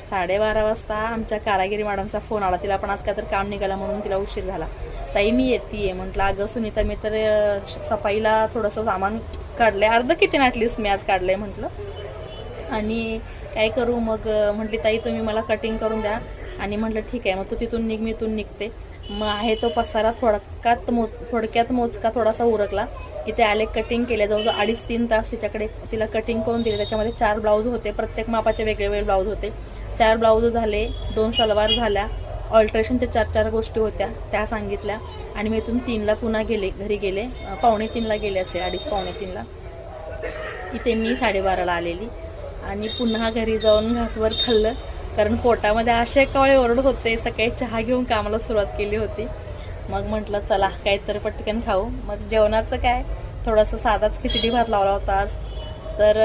12:30 वाजता आमच्या कारागिरी मॅडमचा फोन आला. तिला पण आज काय तर काम निघाला म्हणून तिला उशीर झाला. ताई मी येते म्हटलं. अगं सुनीता मी तर सफाईला थोडंसं सामान काढलं आहे, अर्ध किचन ॲटलिस्ट मी आज काढलं आहे म्हटलं. आणि काय करू मग म्हटली ताई तुम्ही मला कटिंग करून द्या. आणि म्हटलं ठीक आहे मग तू तिथून निघ, मी इथून निघते. मग आहे तो पसारा थोडक्यात मोजका थोडासा उरकला. इथे आले, कटिंग केले. जवळजवळ 2.5-3 तास तिला कटिंग करून दिले. त्याच्यामध्ये 4 ब्लाऊज होते, प्रत्येक मापाचे वेगळे ब्लाऊज होते. 4 ब्लाऊज झाले, 2 सलवार झाल्या, ऑल्ट्रेशनच्या 4 गोष्टी होत्या त्या सांगितल्या. आणि मी इथून 3ला पुन्हा घरी गेले. 2:45ला गेले असेल, 2:30-2:45ला. इथे मी 12:30ला आलेली. आणि पुन्हा घरी जाऊन घासभर खाल्लं, कारण पोटामध्ये असे कवळे ओरडत होते. सकाळी चहा घेऊन कामाला सुरुवात केली होती. मग म्हटलं चला काहीतरी पटकन खाऊ. मग जेवणाचं काय, थोडंसं साधाच खिचडी भात लावला होता आज. तर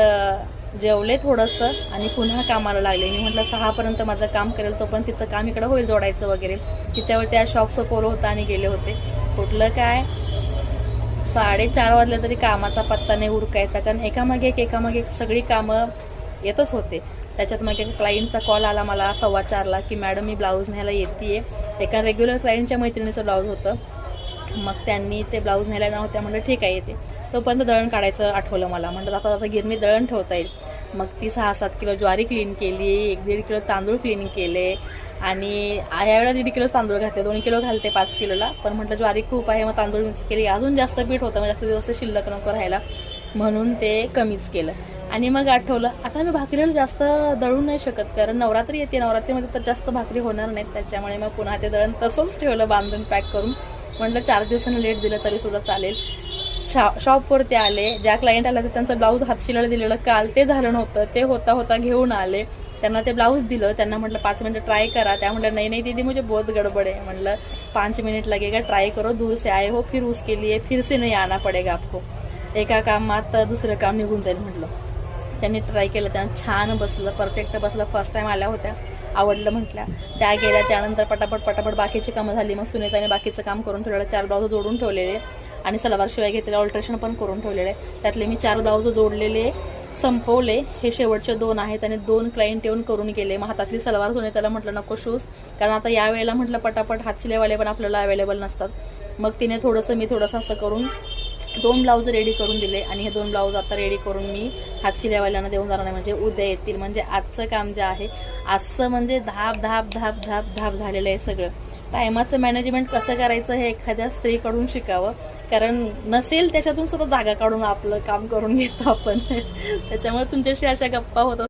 जेवले थोडंसं आणि पुन्हा कामाला लागले. मी म्हटलं 6पर्यंत माझं काम करेल, तो पण तिचं काम इकडं होईल जोडायचं वगैरे. तिच्यावरती आज शॉक सोपवलं होतं आणि गेले होते. कुठलं काय 4:30 वाजले तरी कामाचा पत्ता नाही उरकायचा, कारण एकामागे एक सगळी कामं येतच होते. त्याच्यात मग एका क्लायंटचा कॉल आला मला 4:15ला की मॅडम मी ब्लाऊज न्यायला येते. एका रेग्युलर क्लायंटच्या मैत्रिणीचं ब्लाऊज होतं. मग त्यांनी ते ब्लाऊज न्यायला नव्हत्या. म्हटलं ठीक आहे येते. तोपर्यंत दळण काढायचं आठवलं मला. म्हटलं आता गिरणी दळण ठेवता येईल. मग ती 6-7 किलो ज्वारी क्लीन केली, 1-1.5 किलो तांदूळ क्लीन केले. आणि यावेळेला 1.5 किलो तांदूळ घातले, 2 किलो घालते 5 किलोला. पण म्हटलं ज्वारी खूप आहे, मग तांदूळ मिक्स केली. अजून जास्त पीठ होतं, मग जास्त दिवस शिल्लक नको राहायला म्हणून ते कमीच केलं. आणि मग आठवलं आता मी भाकरीला जास्त दळू नाही शकत, कारण नवरात्री येते, नवरात्रीमध्ये तर जास्त भाकरी होणार नाहीत. त्याच्यामुळे मग पुन्हा ते दळण तसंच ठेवलं बांधून पॅक करून. म्हटलं 4 दिवसांनी लेट दिलं तरीसुद्धा चालेल. शॉपवरती आले. ज्या क्लायंट आला तर त्यांचं ब्लाऊज हातशिलाला दिलेलं काल ते झालं नव्हतं, ते होता घेऊन आले. त्यांना ते ब्लाऊज दिलं. त्यांना म्हटलं 5 मिनटं ट्राय करा. त्या म्हटलं नहीं दीदी मुझे बहुत गडबड है. म्हटलं 5 मिनट लगेगा, ट्राय करो, दूर से आए हो, फिर उसके लिए फिर से नहीं आना पडेगा आपको. एका कामात दुसरं काम निघून जाईल म्हटलं. त्यांनी ट्राय केलं, त्यांना छान बसलं, परफेक्ट बसलं. फर्स्ट टाईम आल्या होत्या, आवडलं म्हटल्या. त्या गेल्या. त्यानंतर पटापट बाकीची कामं झाली. मग सुनेताने बाकीचं काम करून ठेवलेलं. 4 ब्लाऊज जोडून ठेवलेले आणि सलवार शिवाय घेतलेले, ऑल्ट्रेशन पण करून ठेवलेले. त्यातले मी 4 ब्लाऊज जोडलेले संपवले. हे शेवटचे 2 आहेत आणि 2 क्लायंट येऊन करून गेले. मग हातातली सलवार सुनेताला म्हटलं नको शूज, कारण आता यावेळेला म्हटलं पटापट हातशिलेवाले पण आपल्याला अवेलेबल नसतात. मग तिने मी थोडंसं असं करून 2 ब्लाऊज रेडी करून दिले. आणि हे 2 ब्लाऊज आता रेडी करून मी हातशिलेवाल्यांना देऊन जाणार नाही, म्हणजे उद्या येतील. म्हणजे आजचं काम जे आहे आजचं म्हणजे धाप झालेलं आहे सगळं. टायमाचं मॅनेजमेंट कसं करायचं हे एखाद्या स्त्रीकडून शिकावं, कारण नसेल त्याच्यातून सुद्धा जागा काढून आपलं काम करून घेतो आपण. त्याच्यामुळे तुमच्याशी अशा गप्पा होतात.